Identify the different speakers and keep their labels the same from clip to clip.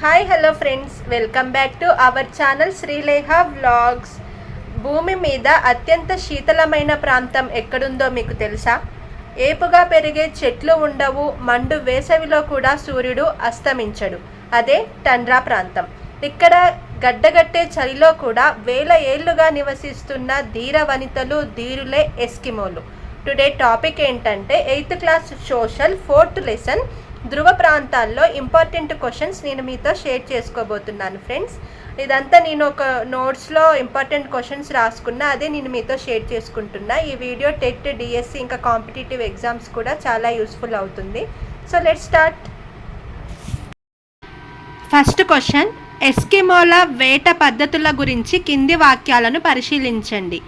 Speaker 1: Hi hello friends, welcome back to our channel Srilekha vlogs. భూమి మీద అత్యంత శీతలమైన ప్రాంతం ఎక్కడుందో మీకు తెలుసా? ఏపుగా పెరిగే చెట్లు ఉండవు, మండు వేసవిలో కూడా సూర్యుడు అస్తమించడు. అదే టండ్రా ప్రాంతం. ఇక్కడ గడ్డగట్టే చలిలో కూడా వేల ఏళ్లుగా నివసిస్తున్న ధీర వనితలు, ధీరులే ఎస్కిమోలు. టుడే టాపిక్ ఏంటంటే 8th class social 4th lesson ధ్రువ ప్రాంతాల్లో ఇంపార్టెంట్ క్వశ్చన్స్ నేను మీతో షేర్ చేసుకోబోతున్నాను ఫ్రెండ్స్. ఇదంతా నేను ఒక నోట్స్లో ఇంపార్టెంట్ క్వశ్చన్స్ రాసుకున్నా, అదే నేను మీతో షేర్ చేసుకుంటున్నా. ఈ వీడియో టెట్, డిఎస్సి ఇంకా కాంపిటేటివ్ ఎగ్జామ్స్ కూడా చాలా యూస్ఫుల్ అవుతుంది. So let's start. First question, ఎస్కిమోల వేట పద్ధతుల గురించి కింది వాక్యాలను పరిశీలించండి.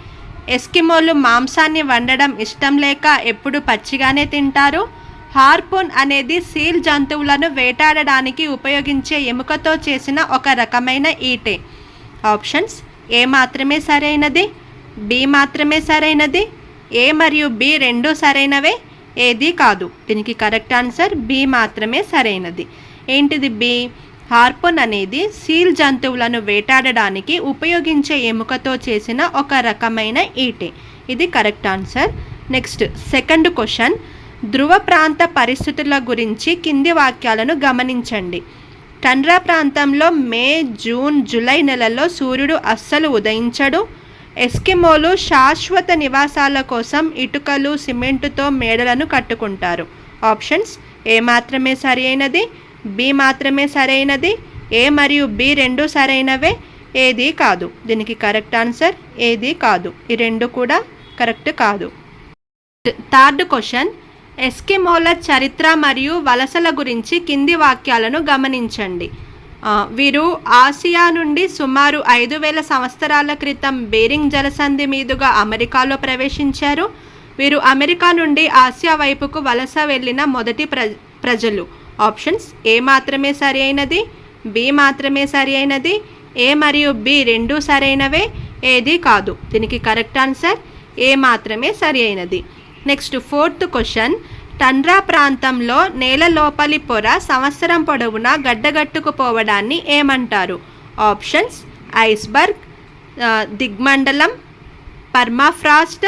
Speaker 1: ఎస్కిమోలు మాంసాన్ని వండడం ఇష్టం లేక ఎప్పుడు పచ్చిగానే తింటారు. హార్పూన్ అనేది సీల్ జంతువులను వేటాడడానికి ఉపయోగించే ఎముకతో చేసిన ఒక రకమైన ఈటె. ఆప్షన్స్: ఏ మాత్రమే సరైనది, బి మాత్రమే సరైనది, ఏ మరియు బి రెండు సరైనవే, ఏది కాదు. దీనికి కరెక్ట్ ఆన్సర్ బి మాత్రమే సరైనది. ఏంటిది బి? హార్పూన్ అనేది సీల్ జంతువులను వేటాడడానికి ఉపయోగించే ఎముకతో చేసిన ఒక రకమైన ఈటె. ఇది correct answer. Next second question, ధ్రువ ప్రాంత పరిస్థితుల గురించి కింది వాక్యాలను గమనించండి. టండ్రా ప్రాంతంలో మే, జూన్, జూలై నెలల్లో సూర్యుడు అస్సలు ఉదయించడు. ఎస్కిమోలు శాశ్వత నివాసాల కోసం ఇటుకలు, సిమెంటుతో మేడలను కట్టుకుంటారు. ఆప్షన్స్: ఏ మాత్రమే సరైనది, బి మాత్రమే సరైనది, ఏ మరియు బి రెండు సరైనవే, ఏది కాదు. దీనికి కరెక్ట్ ఆన్సర్ ఏది కాదు. ఈ రెండు కూడా కరెక్ట్ కాదు. థర్డ్ క్వశ్చన్, ఎస్కిమోల చరిత్ర మరియు వలసల గురించి కింది వాక్యాలను గమనించండి. వీరు ఆసియా నుండి సుమారు 5000 సంవత్సరాల క్రితం బేరింగ్ జలసంధి మీదుగా అమెరికాలో ప్రవేశించారు. వీరు అమెరికా నుండి ఆసియా వైపుకు వలస వెళ్ళిన మొదటి ప్రజలు. ఆప్షన్స్: ఏ మాత్రమే సరి అయినది, బి మాత్రమే సరి అయినది, ఏ మరియు బి రెండు సరైనవే, ఏది కాదు. దీనికి కరెక్ట్ ఆన్సర్ ఏ మాత్రమే సరి అయినది. నెక్స్ట్ ఫోర్త్ క్వశ్చన్, టండ్రా ప్రాంతంలో నేల లోపలి పొర సంవత్సరం పొడవునా గడ్డగట్టుకుపోవడాన్ని ఏమంటారు? ఆప్షన్స్: ఐస్బర్గ్, దిగ్మండలం, పర్మాఫ్రాస్ట్,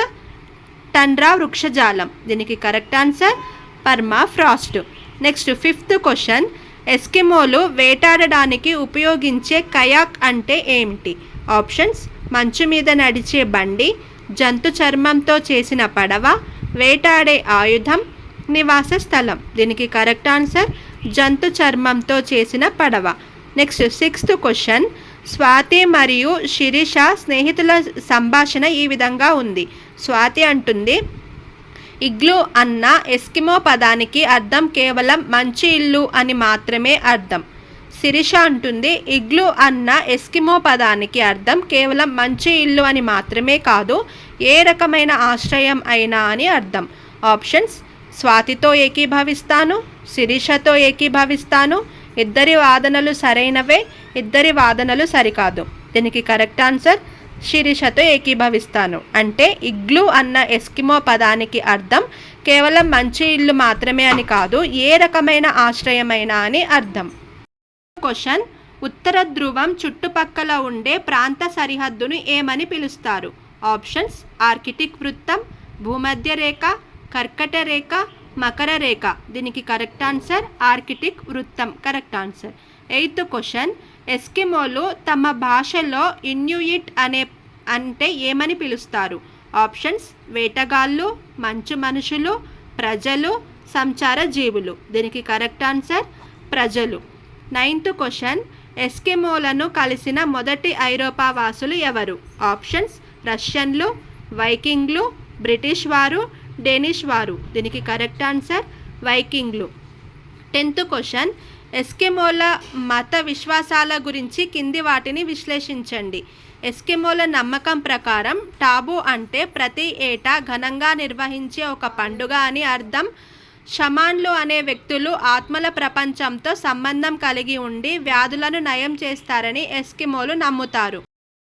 Speaker 1: టండ్రా వృక్షజాలం. దీనికి correct answer permafrost. Next fifth question, ఎస్కిమోలు వేటాడడానికి ఉపయోగించే కయాక్ అంటే ఏమిటి? ఆప్షన్స్: మంచు మీద నడిచే బండి, జంతు చర్మంతో చేసిన పడవ, వేటాడే ఆయుధం, నివాస స్థలం. దీనికి కరెక్ట్ ఆన్సర్ జంతు చర్మంతో చేసిన పడవ. నెక్స్ట్ సిక్స్త్ క్వశ్చన్, స్వాతి మరియు శిరీష స్నేహితుల సంభాషణ ఈ విధంగా ఉంది. స్వాతి అంటుంది, ఇగ్లూ అన్న ఎస్కిమో పదానికి అర్థం కేవలం మంచి ఇల్లు అని మాత్రమే అర్థం. శిరీష అంటుంది, ఇగ్లూ అన్న ఎస్కిమో పదానికి అర్థం కేవలం మంచి ఇల్లు అని మాత్రమే కాదు, ఏ రకమైన ఆశ్రయం అయినా అని అర్థం. ఆప్షన్స్: స్వాతితో ఏకీభవిస్తాను, శిరీషతో ఏకీభవిస్తాను. ఇద్దరి వాదనలు సరైనవే, ఇద్దరి వాదనలు సరికాదు. దీనికి కరెక్ట్ ఆన్సర్ శిరీషతో ఏకీభవిస్తాను. అంటే ఇగ్లూ అన్న ఎస్కిమో పదానికి అర్థం కేవలం మంచి ఇల్లు మాత్రమే అని కాదు, ఏ రకమైన ఆశ్రయమైనా అని అర్థం. క్వశ్చన్, ఉత్తర ధ్రువం చుట్టుపక్కల ఉండే ప్రాంత సరిహద్దును ఏమని పిలుస్తారు? ఆప్షన్స్: ఆర్కిటిక్ వృత్తం, భూమధ్య రేఖ, కర్కట రేఖ, మకర రేఖ. దీనికి కరెక్ట్ ఆన్సర్ ఆర్కిటిక్ వృత్తం. Correct answer. ఎయిత్ క్వశ్చన్, ఎస్కిమోలు తమ భాషలో ఇన్యూయిట్ అంటే ఏమని పిలుస్తారు? ఆప్షన్స్: వేటగాళ్ళు, మంచు మనుషులు, ప్రజలు, సంచార జీవులు. దీనికి కరెక్ట్ ఆన్సర్ ప్రజలు. నైన్త్ క్వశ్చన్, ఎస్కిమోలను కలిసిన మొదటి ఐరోపా వాసులు ఎవరు? ఆప్షన్స్: రష్యన్లు, వైకింగ్లు, బ్రిటిష్ వారు, డేనిష్ వారు. దీనికి కరెక్ట్ ఆన్సర్ వైకింగ్లు. 10th క్వశ్చన్, ఎస్కిమోల మత విశ్వాసాల గురించి కింది వాటిని విశ్లేషించండి. ఎస్కిమోల నమ్మకం ప్రకారం టాబు అంటే ప్రతి ఏటా ఘనంగా నిర్వహించే ఒక పండుగ అని అర్థం. షమాన్లు అనే వ్యక్తులు ఆత్మల ప్రపంచంతో సంబంధం కలిగి ఉండి వ్యాధులను నయం చేస్తారని ఎస్కిమోలు నమ్ముతారు.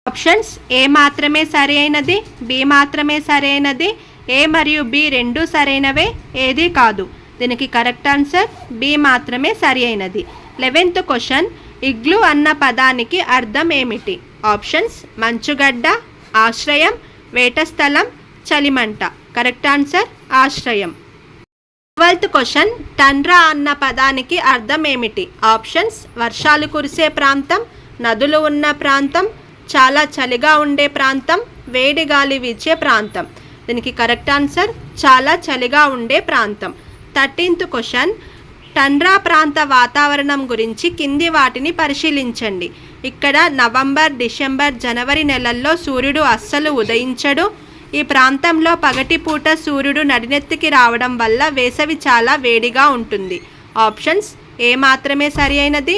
Speaker 1: ఆప్షన్స్: ఏ మాత్రమే సరి అయినది, బి మాత్రమే సరైనది, ఏ మరియు బి రెండు సరైనవే, ఏది కాదు. దీనికి కరెక్ట్ ఆన్సర్ బి మాత్రమే సరి అయినది. 11th క్వశ్చన్, ఇగ్లు అన్న పదానికి అర్థం ఏమిటి? ఆప్షన్స్ మంచుగడ్డ, ఆశ్రయం, వేట స్థలం, చలిమంట. కరెక్ట్ ఆన్సర్ ఆశ్రయం. 12th క్వశ్చన్, టండ్రా అన్న పదానికి అర్థం ఏమిటి? ఆప్షన్స్ వర్షాలు కురిసే ప్రాంతం, నదులు ఉన్న ప్రాంతం, చాలా చలిగా ఉండే ప్రాంతం, వేడి గాలి వీచే ప్రాంతం. దీనికి కరెక్ట్ ఆన్సర్ చాలా చలిగా ఉండే ప్రాంతం. 13th క్వశ్చన్, టండ్రా ప్రాంత వాతావరణం గురించి కింది వాటిని పరిశీలించండి. ఇక్కడ నవంబర్, డిసెంబర్, జనవరి నెలల్లో సూర్యుడు అస్సలు ఉదయించడు. ఈ ప్రాంతంలో పగటిపూట సూర్యుడు నడినెత్తికి రావడం వల్ల వేసవి చాలా వేడిగా ఉంటుంది. ఆప్షన్స్ ఏ మాత్రమే సరి అయినది,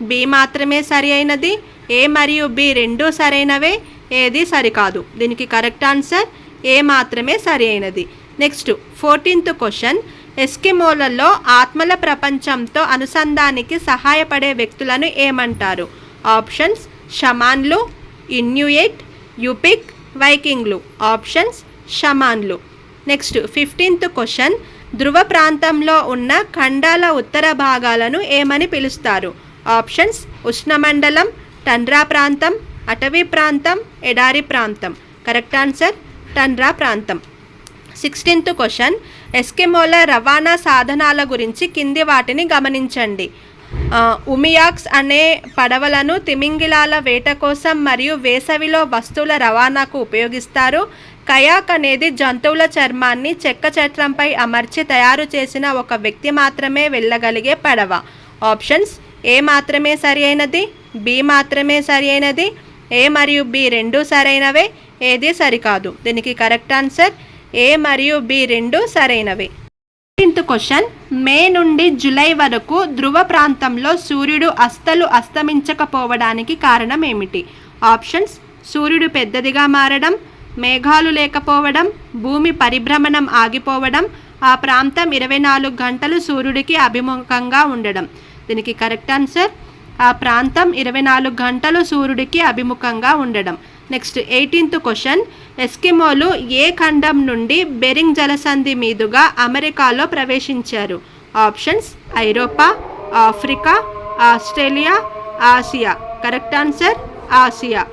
Speaker 1: బి మాత్రమే సరి అయినది, ఏ మరియు బి రెండూ సరైనవే, ఏది సరికాదు. దీనికి కరెక్ట్ ఆన్సర్ ఏ మాత్రమే సరి అయినది. నెక్స్ట్ 14th క్వశ్చన్, ఎస్కిమోలలో ఆత్మల ప్రపంచంతో అనుసంధానికి సహాయపడే వ్యక్తులను ఏమంటారు? ఆప్షన్స్ షమాన్లు, ఇన్యుయేట్, యుపిక్, వైకింగ్లు. ఆప్షన్స్ షమాన్లు. నెక్స్ట్ 15th క్వశ్చన్, ధ్రువ ప్రాంతంలో ఉన్న ఖండాల ఉత్తర భాగాలను ఏమని పిలుస్తారు? ఆప్షన్స్ ఉష్ణమండలం, టండ్రా ప్రాంతం, అటవీ ప్రాంతం, ఎడారి ప్రాంతం. కరెక్ట్ ఆన్సర్ టండ్రా ప్రాంతం. 16th క్వశ్చన్, ఎస్కిమోల రవాణా సాధనాల గురించి కింది వాటిని గమనించండి. ఉమియాక్స్ అనే పడవలను తిమింగిలాల వేట కోసం మరియు వేసవిలో వస్తువుల రవాణాకు ఉపయోగిస్తారు. కయాక్ అనేది జంతువుల చర్మాన్ని చెక్క చట్రంపై అమర్చి తయారు చేసిన ఒక వ్యక్తి మాత్రమే వెళ్ళగలిగే పడవ. ఆప్షన్స్ ఏ మాత్రమే సరి అయినది, బి మాత్రమే సరి అయినది, ఏ మరియు బి రెండూ సరైనవే, ఏది సరికాదు. దీనికి కరెక్ట్ ఆన్సర్ ఏ మరియు బి రెండూ సరైనవే. 18th క్వశ్చన్, మే నుండి జూలై వరకు ధ్రువ ప్రాంతంలో సూర్యుడు అస్సలు అస్తమించకపోవడానికి కారణం ఏమిటి? ఆప్షన్స్ సూర్యుడు పెద్దదిగా మారడం, మేఘాలు లేకపోవడం, భూమి పరిభ్రమణం ఆగిపోవడం, ఆ ప్రాంతం 24 గంటలు సూర్యుడికి అభిముఖంగా ఉండడం. దీనికి కరెక్ట్ ఆన్సర్ ఆ ప్రాంతం 24 గంటలు సూర్యుడికి అభిముఖంగా ఉండడం. నెక్స్ట్ 18th క్వశ్చన్, ఎస్కిమోలు ఏ ఖండం నుండి బెరింగ్ జలసంధి మీదుగా అమెరికాలో ప్రవేశించారు? ఆప్షన్స్ ఐరోపా, Africa, Australia, Asia. Correct answer Asia.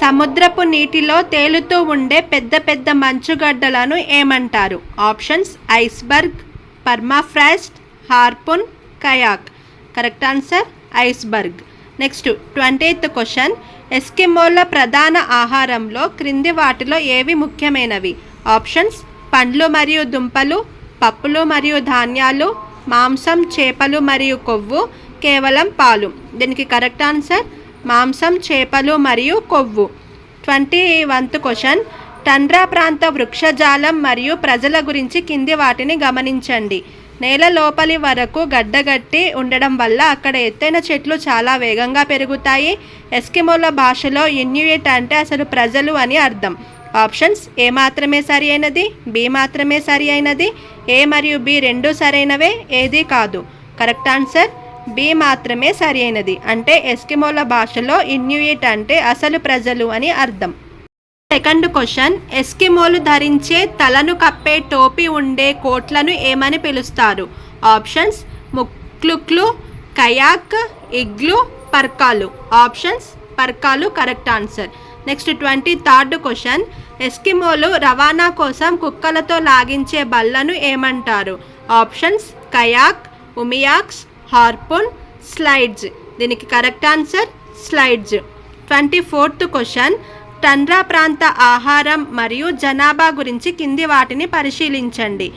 Speaker 1: సముద్రపు నీటిలో తేలుతూ ఉండే పెద్ద పెద్ద మంచుగడ్డలను ఏమంటారు? Options iceberg, permafrost, harpoon, kayak. Correct answer iceberg. Next 20th question, ఎస్కిమోల ప్రధాన ఆహారంలో క్రింది వాటిలో ఏవి ముఖ్యమైనవి? ఆప్షన్స్ పండ్లు మరియు దుంపలు, పప్పులు మరియు ధాన్యాలు, మాంసం, చేపలు మరియు కొవ్వు, కేవలం పాలు. దీనికి కరెక్ట్ ఆన్సర్ మాంసం, చేపలు మరియు కొవ్వు. 21th క్వశ్చన్, టండ్రా ప్రాంత వృక్షజాలం మరియు ప్రజల గురించి కింది వాటిని గమనించండి. నేల లోపలి వరకు గడ్డగట్టి ఉండడం వల్ల అక్కడ ఎత్తైన చెట్లు చాలా వేగంగా పెరుగుతాయి. ఎస్కిమోల భాషలో ఇన్యుయేట్ అంటే అసలు ప్రజలు అని అర్థం. ఆప్షన్స్ ఏ మాత్రమే సరి అయినది, బి మాత్రమే సరి అయినది, ఏ మరియు బి రెండూ సరైనవే, ఏది కాదు. కరెక్ట్ ఆన్సర్ బి మాత్రమే సరి అయినది. అంటే ఎస్కిమోల భాషలో ఇన్యుయేట్ అంటే అసలు ప్రజలు అని అర్థం. సెకండ్ క్వశ్చన్, ఎస్కిమోలు ధరించే తలను కప్పే టోపీ ఉండే కోట్లను ఏమని పిలుస్తారు? ఆప్షన్స్ ముక్లుక్లు, కయాక్, ఇగ్లు, పర్కాలు. ఆప్షన్స్ పర్కాలు correct answer. Next 23rd question, ఎస్కిమోలు రవాణా కోసం కుక్కలతో లాగించే బళ్ళను ఏమంటారు? Options kayak, umiaks, harpoon, slides. దీనికి correct answer slides. 24th question, tundra ప్రాంత ఆహారం మరియు జనాభా గురించి కింది వాటిని పరిశీలించండి.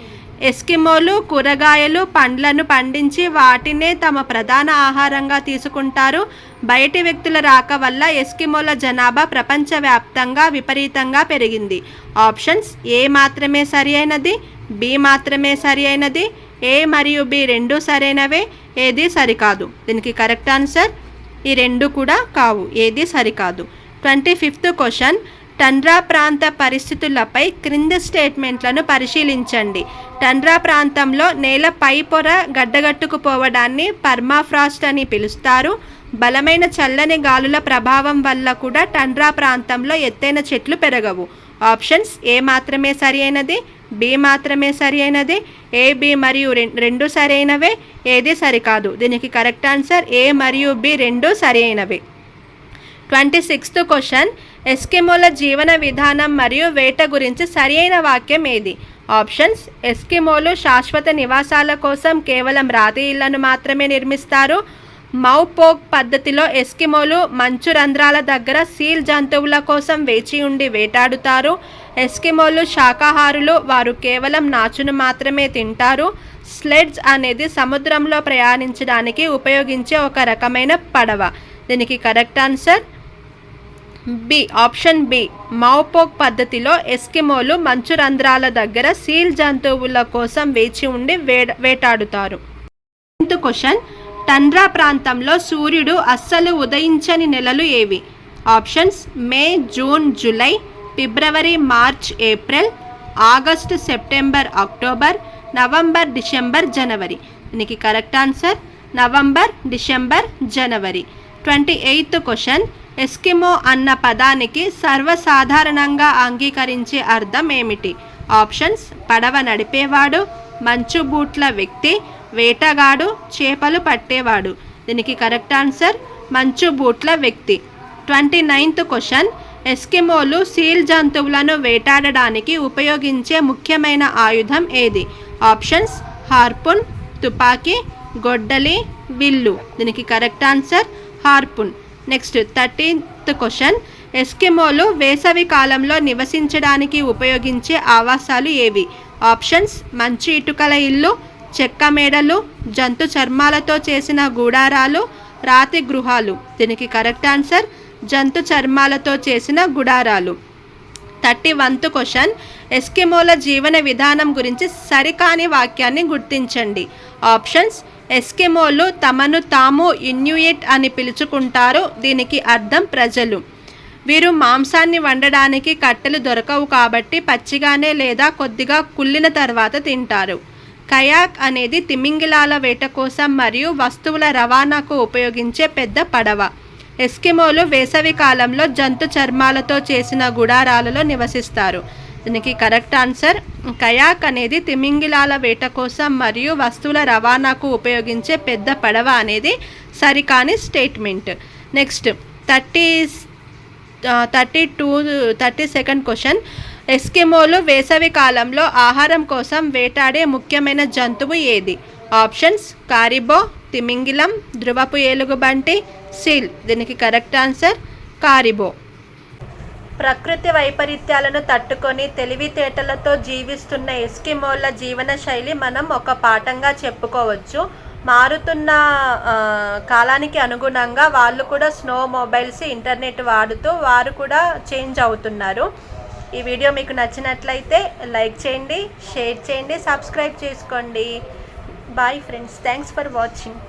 Speaker 1: ఎస్కిమోలు కూరగాయలు, పండ్లను పండించి వాటినే తమ ప్రధాన ఆహారంగా తీసుకుంటారు. బయటి వ్యక్తుల రాక వల్ల ఎస్కిమోల జనాభా ప్రపంచవ్యాప్తంగా విపరీతంగా పెరిగింది. ఆప్షన్స్ ఏ మాత్రమే సరి అయినది, బి మాత్రమే సరి అయినది, ఏ మరియు బి రెండూ సరైనవే, ఏది సరికాదు. దీనికి కరెక్ట్ ఆన్సర్ ఈ రెండు కూడా కావు, ఏది సరికాదు. 25th క్వశ్చన్, టండ్రా ప్రాంత పరిస్థితులపై క్రింది స్టేట్మెంట్లను పరిశీలించండి. టండ్రా ప్రాంతంలో నేల పై పొర గడ్డగట్టుకుపోవడాన్ని పర్మాఫ్రాస్ట్ అని పిలుస్తారు. బలమైన చల్లని గాలుల ప్రభావం వల్ల కూడా టండ్రా ప్రాంతంలో ఎత్తైన చెట్లు పెరగవు. ఆప్షన్స్ ఏ మాత్రమే సరి అయినది, బి మాత్రమే సరి అయినది, ఏ బి మరియు రెండు సరి అయినవే, ఏది సరికాదు. దీనికి కరెక్ట్ ఆన్సర్ ఏ మరియు బి రెండు సరి అయినవి. 26th క్వశ్చన్, ఎస్కిమోల జీవన విధానం మరియు వేట గురించి సరి అయిన వాక్యం ఏది? ఆప్షన్స్ ఎస్కిమోలు శాశ్వత నివాసాల కోసం కేవలం రాతి ఇళ్లను మాత్రమే నిర్మిస్తారు. మౌపోక్ పద్ధతిలో ఎస్కిమోలు మంచు రంధ్రాల దగ్గర సీల్ జంతువుల కోసం వేచి ఉండి వేటాడుతారు. ఎస్కిమోలు శాకాహారులు, వారు కేవలం నాచును మాత్రమే తింటారు. స్లెడ్జ్ అనేది సముద్రంలో ప్రయాణించడానికి ఉపయోగించే ఒక రకమైన పడవ. దీనికి correct answer B, option B. Maupok పద్ధతిలో ఎస్కిమోలు మంచు రంధ్రాల దగ్గర సీల్ జంతువుల కోసం వేచి ఉండి వేటాడుతారు. 10th క్వశ్చన్, టండ్రా ప్రాంతంలో సూర్యుడు అస్సలు ఉదయించని నెలలు ఏవి? Options May, June, July, February, March, April, August, September, October, November, December, January. దీనికి correct answer November, December, January. 28th question, Eskimo అన్న పదానికి సర్వసాధారణంగా అంగీకరించే అర్థం ఏమిటి? ఆప్షన్స్ పడవ నడిపేవాడు, మంచు బూట్ల వ్యక్తి, వేటగాడు, చేపలు పట్టేవాడు. దీనికి కరెక్ట్ ఆన్సర్ మంచు బూట్ల వ్యక్తి. 29th క్వశ్చన్, ఎస్కిమోలు సీల్ జంతువులను వేటాడడానికి ఉపయోగించే ముఖ్యమైన ఆయుధం ఏది? ఆప్షన్స్ హార్పున్, తుపాకీ, గొడ్డలి, విల్లు. దీనికి correct answer harpoon. Next 30th question, ఎస్కిమోలు వేసవి కాలంలో నివసించడానికి ఉపయోగించే ఆవాసాలు ఏవి? ఆప్షన్స్ మంచు ఇటుకల ఇల్లు, చెక్క మేడలు, జంతు చర్మాలతో చేసిన గుడారాలు, రాతి గృహాలు. దీనికి కరెక్ట్ ఆన్సర్ జంతు చర్మాలతో చేసిన గుడారాలు. 31th క్వశ్చన్, ఎస్కిమోల జీవన విధానం గురించి సరికాని వాక్యాన్ని గుర్తించండి. ఆప్షన్స్ ఎస్కిమోలు తమను తాము ఇన్యుయిట్ అని పిలుచుకుంటారు. దీనికి అర్థం ప్రజలు. వీరు మాంసాన్ని వండడానికి కట్టెలు దొరకవు కాబట్టి పచ్చిగానే లేదా కొద్దిగా కుళ్ళిన తర్వాత తింటారు. కయాక్ అనేది తిమింగిలాల వేట కోసం మరియు వస్తువుల రవాణాకు ఉపయోగించే పెద్ద పడవ. ఎస్కిమోలు వేసవి కాలంలో జంతు చర్మాలతో చేసిన గుడారాలలో నివసిస్తారు. దీనికి కరెక్ట్ ఆన్సర్ కయాక్ అనేది తిమింగిలాల వేట కోసం మరియు వస్తువుల రవాణాకు ఉపయోగించే పెద్ద పడవ అనేది సరికాని స్టేట్మెంట్. నెక్స్ట్ 32nd క్వశ్చన్, ఎస్కిమోలు వేసవి కాలంలో ఆహారం కోసం వేటాడే ముఖ్యమైన జంతువు ఏది? ఆప్షన్స్ కారిబో, తిమింగిలం, ధ్రువపు ఏలుగుబంటి, సీల్. దీనికి కరెక్ట్ ఆన్సర్ కారిబో. ప్రకృతి వైపరీత్యాలను తట్టుకొని తెలివితేటలతో జీవిస్తున్న ఎస్కిమోల జీవన శైలి మనం ఒక పాఠంగా చెప్పుకోవచ్చు. మారుతున్న కాలానికి అనుగుణంగా వాళ్ళు కూడా స్నో మొబైల్స్, ఇంటర్నెట్ వాడుతూ వారు కూడా చేంజ్ అవుతున్నారు. ఈ వీడియో మీకు నచ్చినట్లయితే లైక్ చేయండి, షేర్ చేయండి, సబ్స్క్రైబ్ చేసుకోండి. Bye friends, thanks for watching.